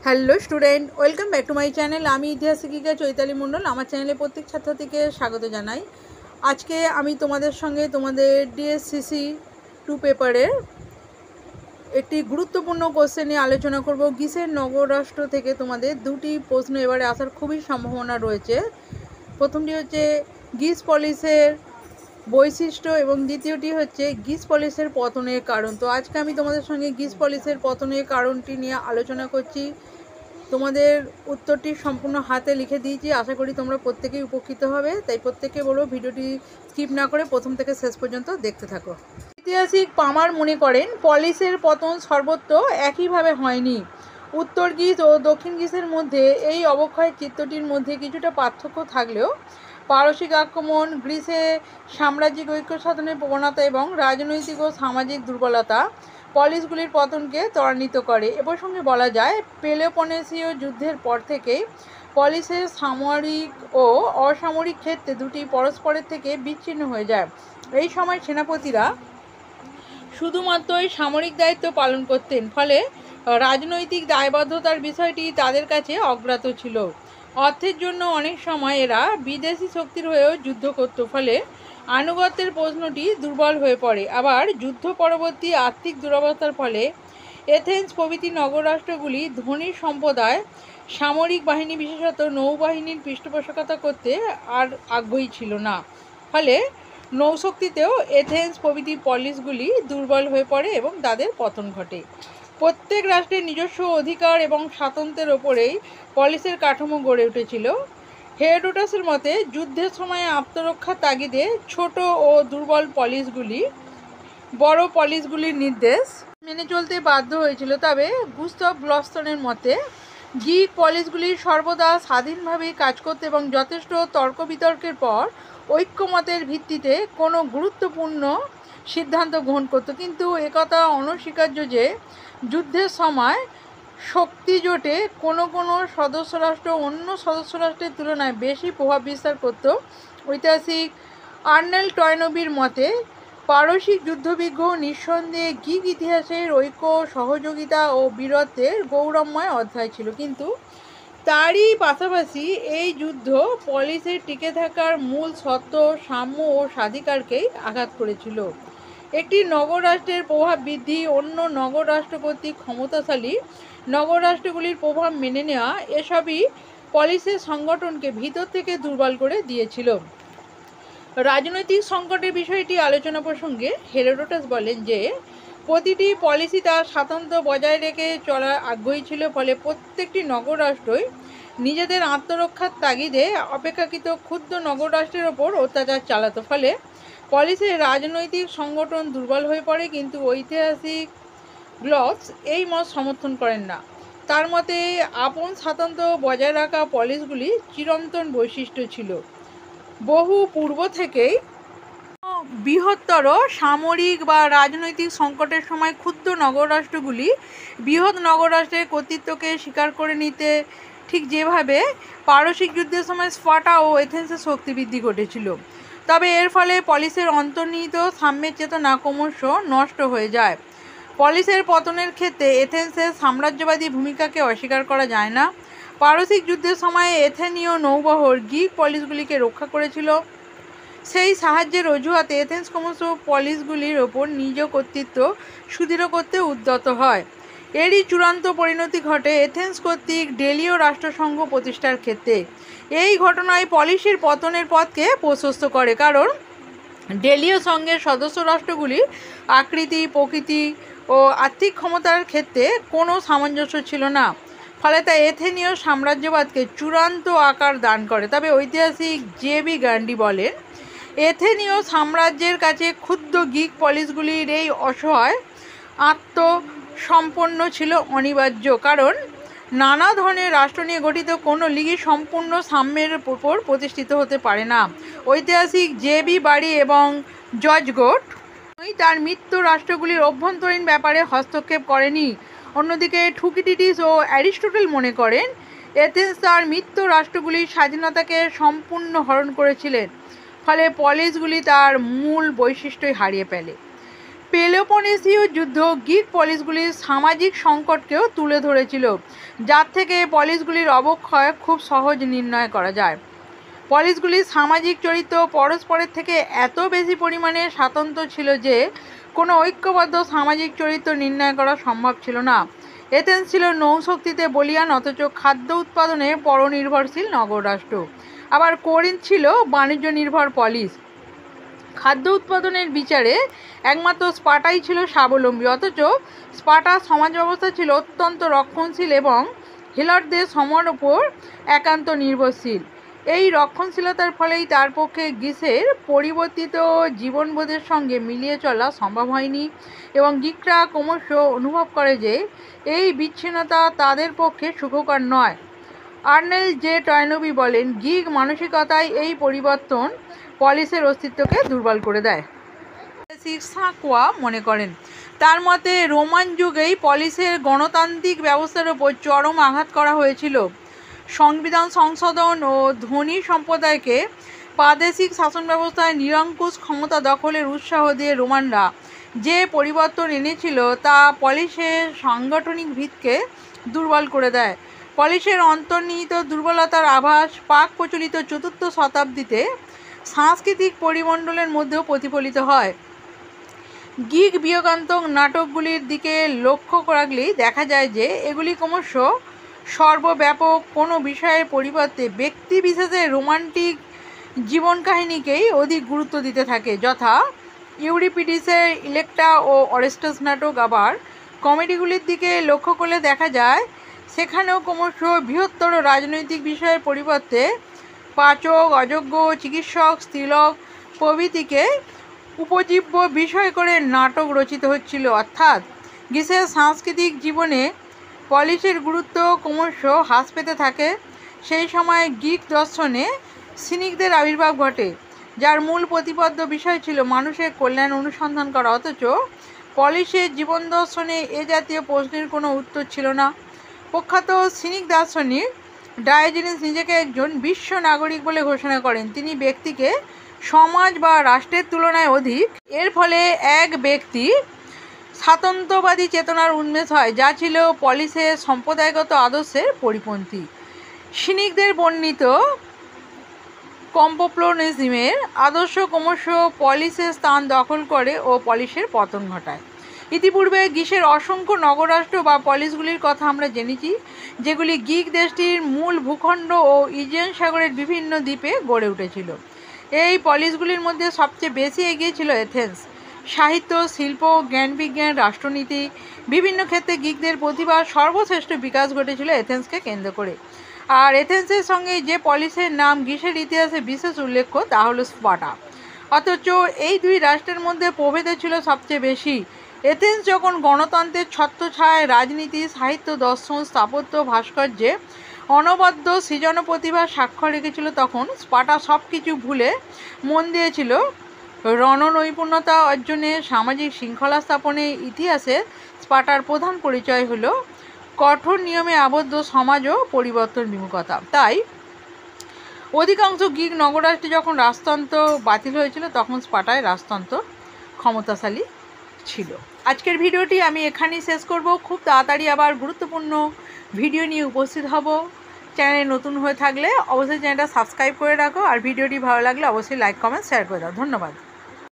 Hello student, welcome back to my channel. আমি ইতিহাস শিক্ষিকা চৈতালি মণ্ডল। আমার চ্যানেলে প্রত্যেক ছাত্রছাত্রীকে স্বাগত জানাই। আজকে আমি তোমাদের সঙ্গে তোমাদের ডিএসসিসি 2 পেপারের একটি গুরুত্বপূর্ণ কোশ্চেন নিয়ে আলোচনা করব। গ্রিসের নগরাষ্ট্র থেকে তোমাদের দুটি প্রশ্ন এবারে আসার খুবই সম্ভাবনা রয়েছে। প্রথমটি হচ্ছে গ্রিস পলিসের বৈশিষ্ট্য এবং দ্বিতীয়টি হচ্ছে গ্রিস পলিসের পতনের কারণ। তো আজকে আমি তোমাদের সঙ্গে গ্রিস পলিসের পতনের কারণটি নিয়ে আলোচনা করছি। তোমাদের উত্তরটি সম্পূর্ণ হাতে লিখে দিয়েছি, আশা করি তোমরা প্রত্যেকেই উপকৃত হবে। তাই প্রত্যেকে বলো ভিডিওটি স্কিপ না করে প্রথম থেকে শেষ পর্যন্ত দেখতে থাকো। ঐতিহাসিক পামার মনে করেন পলিসের পতন সর্বত্র একইভাবে হয়নি। উত্তর গ্রিস ও দক্ষিণ গ্রিসের মধ্যে এই অবক্ষয় চিত্রটির মধ্যে কিছুটা পার্থক্য থাকলেও পারসিক আক্রমণ, গ্রিসে সাম্রাজ্যিক ঐক্য সাধনের প্রবণতা এবং রাজনৈতিক ও সামাজিক দুর্বলতা পলিসগুলির পতনকে ত্বরান্বিত করে। এ প্রসঙ্গে বলা যায়, পেলোপনেসীয় যুদ্ধের পর থেকেই পলিসের সামরিক ও অসামরিক ক্ষেত্রে দুটি পরস্পরের থেকে বিচ্ছিন্ন হয়ে যায়। এই সময় সেনাপতিরা শুধুমাত্রই সামরিক দায়িত্ব পালন করতেন, ফলে রাজনৈতিক দায়বদ্ধতার বিষয়টি তাদের কাছে অজ্ঞাত ছিল। অর্থের জন্য অনেক সময় এরা বিদেশি শক্তির হয়েও যুদ্ধ করত, ফলে আনুগত্যের প্রশ্নটি দুর্বল হয়ে পড়ে। আবার যুদ্ধ পরবর্তী আর্থিক দুরবস্থার ফলে এথেন্স প্রভৃতি নগররাষ্ট্রগুলি ধনী সম্প্রদায় সামরিক বাহিনী, বিশেষত নৌবাহিনীর পৃষ্ঠপোষকতা করতে আর আগ্রহী ছিল না। ফলে নৌশক্তিতেও এথেন্স প্রভৃতি পলিসগুলি দুর্বল হয়ে পড়ে এবং তাদের পতন ঘটে। প্রত্যেক রাষ্ট্রের নিজস্ব অধিকার এবং স্বাতন্ত্র্যের ওপরেই পলিসের কাঠামো গড়ে উঠেছিল। হেরোডোটাসের মতে যুদ্ধের সময় আত্মরক্ষার তাগিদে ছোট ও দুর্বল পলিসগুলি বড় পলিসগুলির নির্দেশ মেনে চলতে বাধ্য হয়েছিল। তবে গুস্তাভ ব্লস্তনের মতে গ্রিক পলিসগুলি সর্বদা স্বাধীনভাবেই কাজ করতে এবং যথেষ্ট তর্ক বিতর্কের পর ঐক্যমতের ভিত্তিতে কোনো গুরুত্বপূর্ণ সিদ্ধান্ত গ্রহণ করত। কিন্তু একথা অনস্বীকার্য যে যুদ্ধের সময় শক্তি জোটে কোনো সদস্য রাষ্ট্র অন্য সদস্য রাষ্ট্রের তুলনায় বেশি প্রভাব বিস্তার করত। ঐতিহাসিক আর্নেল্ড টয়নবির মতে পারসিক যুদ্ধবিগ্রহ নিঃসন্দেহে গ্রিক ইতিহাসের ঐক্য, সহযোগিতা ও বীরত্বের গৌরবময় অধ্যায় ছিল, কিন্তু তারই পাশাপাশি এই যুদ্ধ পলিসের টিকে থাকার মূল সত্য, সাম্য ও স্বাধিকারকেই আঘাত করেছিল। একটি নগররাষ্ট্রের প্রভাব বৃদ্ধি, অন্য নগররাষ্ট্র কর্তৃক ক্ষমতাশালী নগররাষ্ট্রগুলির প্রভাব মেনে নেওয়া, এসবই পলিসের সংগঠনকে ভিতর থেকে দুর্বল করে দিয়েছিল। রাজনৈতিক সংকটের বিষয়টি আলোচনা প্রসঙ্গে হেরোডোটাস বলেন যে প্রতিটি পলিসি তার স্বাতন্ত্র্য বজায় রেখে চলার আগ্রহী ছিল, ফলে প্রত্যেকটি নগররাষ্ট্রই নিজেদের আত্মরক্ষার তাগিদে অপেক্ষাকৃত ক্ষুদ্র নগররাষ্ট্রের ওপর অত্যাচার চালাতো। ফলে পলিসের রাজনৈতিক সংগঠন দুর্বল হয়ে পড়ে। কিন্তু ঐতিহাসিক গ্লস এই মত সমর্থন করেন না। তার মতে আপন স্বাতন্ত্র্য বজায় রাখা পলিসগুলি চিরন্তন বৈশিষ্ট্য ছিল। বহু পূর্ব থেকেই বৃহত্তর সামরিক বা রাজনৈতিক সংকটের সময় ক্ষুদ্র নগররাষ্ট্রগুলি বৃহৎ নগররাষ্ট্রের কর্তৃত্বকে স্বীকার করে নিতে, ঠিক যেভাবে পারসিক যুদ্ধের সময় স্পার্টা ও এথেন্সের শক্তি বৃদ্ধি ঘটেছিল। তবে এর ফলে পলিসের অন্তর্নিহিত সাম্যের চেতনা ক্রমশ নষ্ট হয়ে যায়। পলিসের পতনের ক্ষেত্রে এথেন্সের সাম্রাজ্যবাদী ভূমিকাকে অস্বীকার করা যায় না। পারসিক যুদ্ধের সময়ে এথেনীয় নৌবহর গ্রিক পলিসগুলিকে রক্ষা করেছিল। সেই সাহায্যের অজুহাতে এথেন্স ক্রমশ পলিসগুলির ওপর নিজ কর্তৃত্ব সুদৃঢ় করতে উদ্যত হয়। এরই চূড়ান্ত পরিণতি ঘটে এথেন্স কর্তৃক ডেলীয় রাষ্ট্রসংঘ প্রতিষ্ঠার ক্ষেত্রে। এই ঘটনায় পলিসের পতনের পথকে প্রশস্ত করে, কারণ ডেলীয় সংঘের সদস্য রাষ্ট্রগুলির আকৃতি, প্রকৃতি ও আর্থিক ক্ষমতার ক্ষেত্রে কোনো সামঞ্জস্য ছিল না। ফলে তা এথেনীয় সাম্রাজ্যবাদকে চূড়ান্ত আকার দান করে। তবে ঐতিহাসিক জে.বি. গ্যান্ডি বলেন, এথেনীয় সাম্রাজ্যের কাছে ক্ষুদ্র গ্রিক পলিসগুলির এই অসহায় আত্মসম্পন্ন ছিল অনিবার্য, কারণ নানা ধরনের রাষ্ট্র নিয়ে গঠিত কোনো লীগই সম্পূর্ণ সাম্যের উপর প্রতিষ্ঠিত হতে পারে না। ঐতিহাসিক জে.বি. বারি এবং জর্জ গোট তার মৃত্যু রাষ্ট্রগুলির অভ্যন্তরীণ ব্যাপারে হস্তক্ষেপ করেনি। অন্যদিকে থুকিডিডিস ও অ্যারিস্টটল মনে করেন এথেন্স তার মৃত্যু রাষ্ট্রগুলির স্বাধীনতাকে সম্পূর্ণ হরণ করেছিলেন, ফলে পলিসগুলি তার মূল বৈশিষ্ট্যই হারিয়ে ফেলে। পেলোপনেসীয় যুদ্ধ গ্রিক পলিসগুলির সামাজিক সংকটকেও তুলে ধরেছিল, যার থেকে পলিসগুলির অবক্ষয় খুব সহজ নির্ণয় করা যায়। পলিসগুলির সামাজিক চরিত্র পরস্পরের থেকে এত বেশি পরিমাণে স্বতন্ত্র ছিল যে কোনো ঐক্যবদ্ধ সামাজিক চরিত্র নির্ণয় করা সম্ভব ছিল না। এথেন্স ছিল নৌশক্তিতে বলীয়ান অথচ খাদ্য উৎপাদনে পরনির্ভরশীল নগররাষ্ট্র। আবার কোরিন্থ ছিল বাণিজ্য নির্ভর পলিস। খাদ্য উৎপাদনের বিচারে একমাত্র স্পার্টাই ছিল স্বাবলম্বী, অথচ স্পার্টার সমাজ ব্যবস্থা ছিল অত্যন্ত রক্ষণশীল এবং হেলটদের সময়ের ওপর একান্ত নির্ভরশীল। এই রক্ষণশীলতার ফলেই তার পক্ষে গ্রিসের পরিবর্তিত জীবনবোধের সঙ্গে মিলিয়ে চলা সম্ভব হয়নি এবং গ্রিকরা ক্রমশ অনুভব করে যে এই বিচ্ছিন্নতা তাদের পক্ষে সুখকর নয়। আর্নেল জে টয়নবি বলেন, গ্রিক মানসিকতায় এই পরিবর্তন পলিসের অস্তিত্বকে দুর্বল করে দেয়। সাঁকোয়া মনে করেন, তার মতে রোমান যুগেই পলিসের গণতান্ত্রিক ব্যবস্থার ওপর চরম আঘাত করা হয়েছিল। সংবিধান সংশোধন ও ধনী সম্প্রদায়কে প্রাদেশিক শাসন ব্যবস্থায় নিরঙ্কুশ ক্ষমতা দখলের উৎসাহ দিয়ে রোমানরা যে পরিবর্তন এনেছিল তা পলিসের সাংগঠনিক ভিতকে দুর্বল করে দেয়। পলিসের অন্তর্নিহিত দুর্বলতার আভাস পাক প্রচলিত চতুর্থ শতাব্দীতে সাংস্কৃতিক পরিমণ্ডলের মধ্যেও প্রতিফলিত হয়। গ্রিক বিয়োগান্তক নাটকগুলির দিকে লক্ষ্য রাখলেই দেখা যায় যে এগুলি ক্রমশ সর্বব্যাপক কোনো বিষয়ের পরিবর্তে ব্যক্তি বিশেষের রোমান্টিক জীবন কাহিনীকেই অধিক গুরুত্ব দিতে থাকে, যথা ইউরিপিডিসের ইলেক্ট্রা ও অরেস্টাস নাটক। আবার কমেডিগুলির দিকে লক্ষ্য করলে দেখা যায় সেখানেও ক্রমশ বৃহত্তর রাজনৈতিক বিষয়ের পরিবর্তে পাচক, অযোগ্য, চিকিৎসক, স্ত্রীলোক প্রভৃতিকে উপজীব্য বিষয় করে নাটক রচিত হচ্ছিল। অর্থাৎ গ্রিসের সাংস্কৃতিক জীবনে পলিসের গুরুত্ব ক্রমশ হ্রাস পেতে থাকে। সেই সময় গ্রিক দর্শনে সিনিকদের আবির্ভাব ঘটে, যার মূল প্রতিপাদ্য বিষয় ছিল মানুষের কল্যাণ অনুসন্ধান করা, অথচ পলিসের জীবন দর্শনে এ জাতীয় প্রশ্নের কোনো উত্তর ছিল না। প্রখ্যাত সিনিক দার্শনিক ডায়োজেনিস নিজেকে একজন বিশ্ব নাগরিক বলে ঘোষণা করেন। তিনি ব্যক্তিকে সমাজ বা রাষ্ট্রের তুলনায় অধিক, এর ফলে এক ব্যক্তি স্বাতন্ত্র্যবাদী চেতনার উন্মেষ হয়, যা ছিল পলিসের সম্প্রদায়গত আদর্শের পরিপন্থী। সিনিকদের বর্ণিত কম্পোপ্লোনিজমের আদর্শ ক্রমশ পলিসের স্থান দখল করে ও পলিসের পতন ঘটায়। ইতিপূর্বে গ্রিসের অসংখ্য নগররাষ্ট্র বা পলিসগুলির কথা আমরা জেনেছি, যেগুলি গ্রিক দেশটির মূল ভূখণ্ড ও ইজিয়ান সাগরের বিভিন্ন দ্বীপে গড়ে উঠেছিল। এই পলিসগুলির মধ্যে সবচেয়ে বেশি এগিয়ে ছিল এথেন্স। সাহিত্য, শিল্প, জ্ঞানবিজ্ঞান, রাষ্ট্রনীতি বিভিন্ন ক্ষেত্রে গ্রিকদের প্রতিভার সর্বশ্রেষ্ঠ বিকাশ ঘটেছিল এথেন্সকে কেন্দ্র করে। আর এথেন্সের সঙ্গে যে পলিসের নাম গ্রিসের ইতিহাসে বিশেষ উল্লেখ্য তা হলো স্পার্টা। অথচ এই দুই রাষ্ট্রের মধ্যে প্রভেদ ছিল সবচেয়ে বেশি। এথেন্স যখন গণতন্ত্রের ছত্রছায়ায় রাজনীতি, সাহিত্য, দর্শন, স্থাপত্য, ভাস্কর্যে অনবদ্য সৃজন প্রতিভার স্বাক্ষর রেখেছিল, তখন স্পার্টা সব কিছু ভুলে মন দিয়েছিল রণনৈপুণ্যতা অর্জনে, সামাজিক শৃঙ্খলা স্থাপনে। ইতিহাসে স্পার্টার প্রধান পরিচয় হলো কঠোর নিয়মে আবদ্ধ সমাজ ও পরিবর্তন বিমুখতা। তাই অধিকাংশ গ্রিক নগররাষ্ট্রে যখন রাজতন্ত্র বাতিল হয়েছিল তখন স্পার্টায় রাজতন্ত্র ক্ষমতাশালী ছিল। আজকের ভিডিওটি আমি এখানেই শেষ করব। খুব তাড়াতাড়ি আবার গুরুত্বপূর্ণ ভিডিও নিয়ে উপস্থিত হব। চ্যানেলে নতুন হয়ে থাকলে অবশ্যই চ্যানেলটা সাবস্ক্রাইব করে রাখো, আর ভিডিওটি ভালো লাগলে অবশ্যই লাইক, কমেন্ট, শেয়ার করে দাও। ধন্যবাদ।